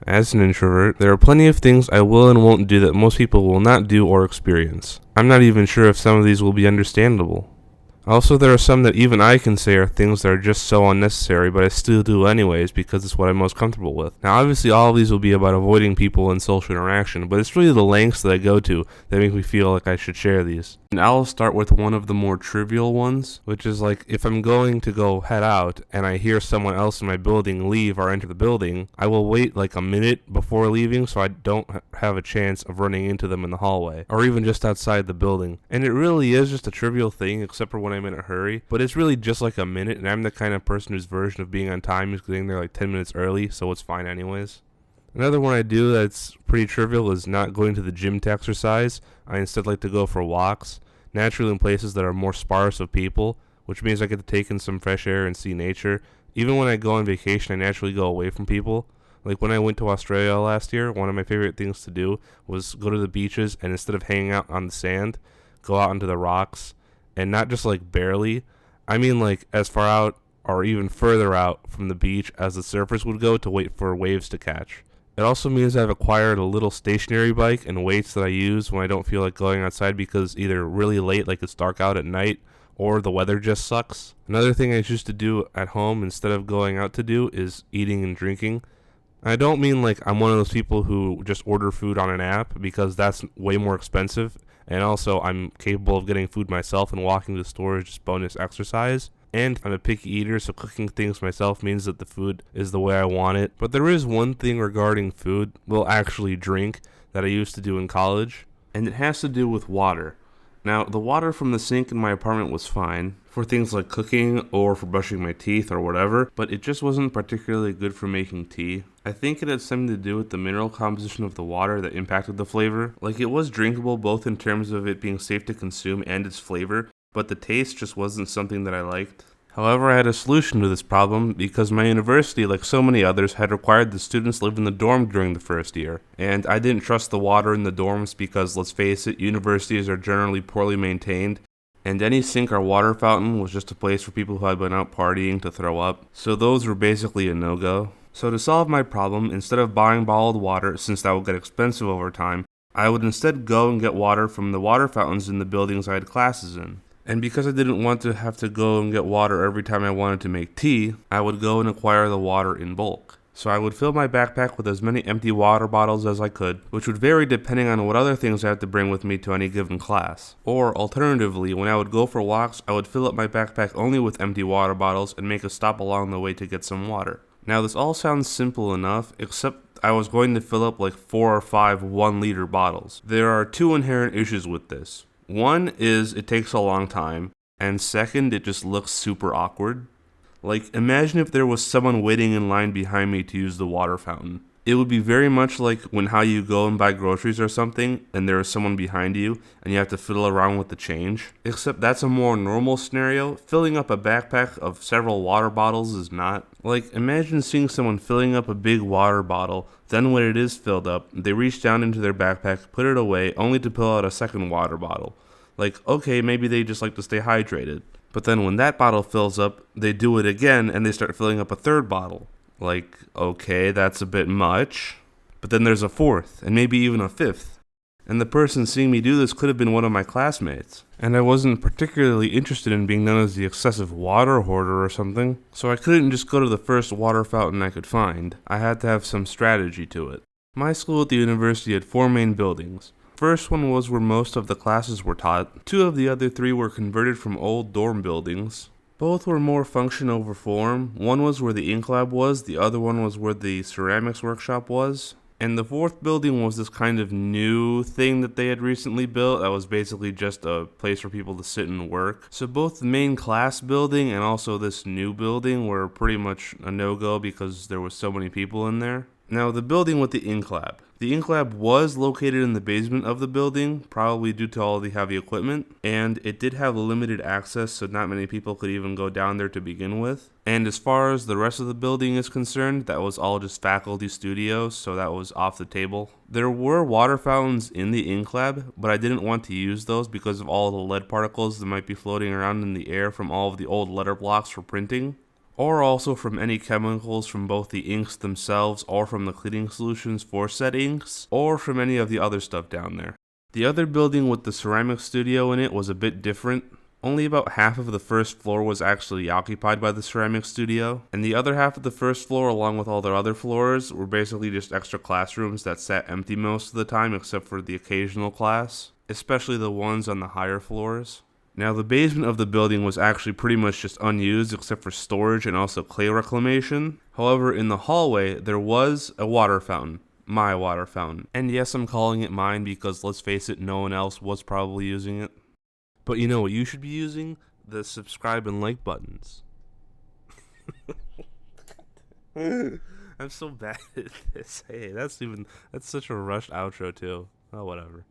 As an introvert, there are plenty of things I will and won't do that most people will not do or experience. I'm not even sure if some of these will be understandable. Also, there are some that even I can say are things that are just so unnecessary, but I still do anyways because it's what I'm most comfortable with. Now, obviously, all of these will be about avoiding people and social interaction, but it's really the lengths that I go to that make me feel like I should share these. And I'll start with one of the more trivial ones, which is like if I'm going to go head out and I hear someone else in my building leave or enter the building, I will wait like a minute before leaving so I don't have a chance of running into them in the hallway or even just outside the building. And it really is just a trivial thing except for when I'm in a hurry, but it's really just like a minute, and I'm the kind of person whose version of being on time is getting there like 10 minutes early, so it's fine anyways. Another one I do that's pretty trivial is not going to the gym to exercise. I instead like to go for walks, naturally in places that are more sparse of people, which means I get to take in some fresh air and see nature. Even when I go on vacation, I naturally go away from people. Like when I went to Australia last year, one of my favorite things to do was go to the beaches and instead of hanging out on the sand, go out onto the rocks, and not just like barely, I mean like as far out or even further out from the beach as the surfers would go to wait for waves to catch. It also means I've acquired a little stationary bike and weights that I use when I don't feel like going outside because either really late, like it's dark out at night, or the weather just sucks. Another thing I choose to do at home instead of going out to do is eating and drinking. I don't mean like I'm one of those people who just order food on an app because that's way more expensive, and also I'm capable of getting food myself and walking to the store is just bonus exercise. And I'm a picky eater, so cooking things myself means that the food is the way I want it. But there is one thing regarding food, well actually drink, that I used to do in college, and it has to do with water. Now, the water from the sink in my apartment was fine for things like cooking or for brushing my teeth or whatever, but it just wasn't particularly good for making tea. I think it had something to do with the mineral composition of the water that impacted the flavor. Like, it was drinkable both in terms of it being safe to consume and its flavor, but the taste just wasn't something that I liked. However, I had a solution to this problem because my university, like so many others, had required the students live in the dorm during the first year. And I didn't trust the water in the dorms because, let's face it, universities are generally poorly maintained, and any sink or water fountain was just a place for people who had been out partying to throw up. So those were basically a no-go. So to solve my problem, instead of buying bottled water, since that would get expensive over time, I would instead go and get water from the water fountains in the buildings I had classes in. And because I didn't want to have to go and get water every time I wanted to make tea, I would go and acquire the water in bulk. So I would fill my backpack with as many empty water bottles as I could, which would vary depending on what other things I had to bring with me to any given class. Or alternatively, when I would go for walks, I would fill up my backpack only with empty water bottles and make a stop along the way to get some water. Now this all sounds simple enough, except I was going to fill up like 4 or 5 1-liter bottles. There are 2 inherent issues with this. One is it takes a long time, and second, it just looks super awkward. Like, imagine if there was someone waiting in line behind me to use the water fountain. It would be very much like when how you go and buy groceries or something, and there is someone behind you, and you have to fiddle around with the change. Except that's a more normal scenario. Filling up a backpack of several water bottles is not. Like, imagine seeing someone filling up a big water bottle, then when it is filled up, they reach down into their backpack, put it away, only to pull out a second water bottle. Like, okay, maybe they just like to stay hydrated. But then when that bottle fills up, they do it again, and they start filling up a third bottle. Like, okay, that's a bit much. But then there's a fourth, and maybe even a fifth. And the person seeing me do this could have been one of my classmates. And I wasn't particularly interested in being known as the excessive water hoarder or something, so I couldn't just go to the first water fountain I could find. I had to have some strategy to it. My school at the university had 4 main buildings. First one was where most of the classes were taught. 2 of the other 3 were converted from old dorm buildings. Both were more function over form. One was where the ink lab was, the other one was where the ceramics workshop was. And the 4th building was this kind of new thing that they had recently built that was basically just a place for people to sit and work. So both the main class building and also this new building were pretty much a no-go because there was so many people in there. Now, the building with the ink lab. The ink lab was located in the basement of the building, probably due to all the heavy equipment, and it did have limited access, so not many people could even go down there to begin with. And as far as the rest of the building is concerned, that was all just faculty studios, so that was off the table. There were water fountains in the ink lab, but I didn't want to use those because of all the lead particles that might be floating around in the air from all of the old letter blocks for printing. or also from any chemicals from both the inks themselves or from the cleaning solutions for said inks, or from any of the other stuff down there. The other building with the ceramic studio in it was a bit different. Only about half of the first floor was actually occupied by the ceramic studio, and the other half of the first floor, along with all the other floors, were basically just extra classrooms that sat empty most of the time except for the occasional class, especially the ones on the higher floors. Now, the basement of the building was actually pretty much just unused except for storage and also clay reclamation. However, in the hallway, there was a water fountain. My water fountain. And yes, I'm calling it mine because, let's face it, no one else was probably using it. But you know what you should be using? The subscribe and like buttons. I'm so bad at this. Hey, that's such a rushed outro too. Oh, whatever.